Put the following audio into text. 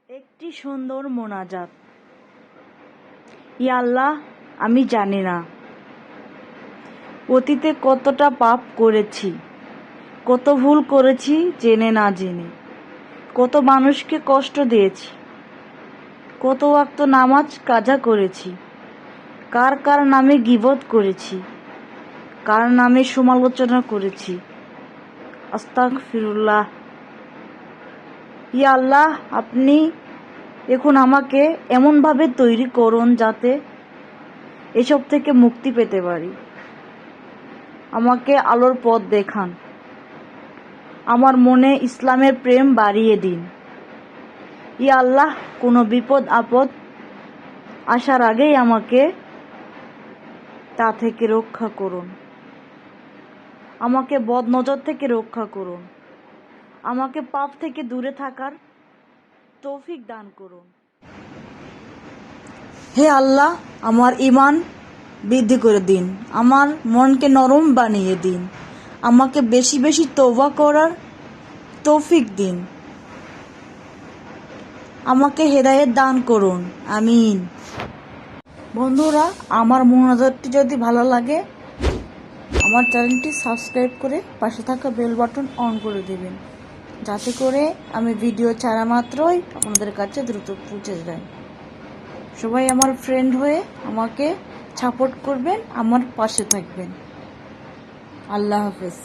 একটি সুন্দর মোনাজাত। ইয়া আল্লাহ, আমি জানি না অতীতে কতটা পাপ করেছি, কত ভুল করেছি জেনে না জেনে, কত মানুষকে কষ্ট দিয়েছি, কত ওয়াক্ত নামাজ কাজা করেছি, কার কার নামে গীবত করেছি, কার নামে সমালোচনা করেছি। আস্তাগফিরুল্লাহ। ইয়া আল্লাহ, আপনি এখন আমাকে এমনভাবে তৈরি করুন যাতে এসব থেকে মুক্তি পেতে পারি। আমাকে আলোর পথ দেখান, আমার মনে ইসলামের প্রেম বাড়িয়ে দিন। ইয়া আল্লাহ, কোনো বিপদ আপদ আসার আগেই আমাকে তা থেকে রক্ষা করুন। আমাকে বদ নজর থেকে রক্ষা করুন। আমাকে পাপ থেকে দূরে থাকার তৌফিক দান করুন। হে আল্লাহ, আমার ঈমান বৃদ্ধি করে দিন, আমার মনকে নরম বানিয়ে দিন, আমাকে বেশি বেশি তওবা করার তৌফিক দিন, আমাকে হেদায়েত দান করুন। আমিন। বন্ধুরা, আমার মোনাজাতটি যদি ভালো লাগে আমার চ্যানেলটি সাবস্ক্রাইব করে পাশে থাকা বেল বাটন অন করে দেবেন, যাতে করে আমি ভিডিও ছাড়া মাত্রই আপনাদের কাছে দ্রুত পৌঁছে যায়। সবাই আমার ফ্রেন্ড হয়ে আমাকে সাপোর্ট করবেন, আমার পাশে থাকবেন। আল্লাহ হাফেজ।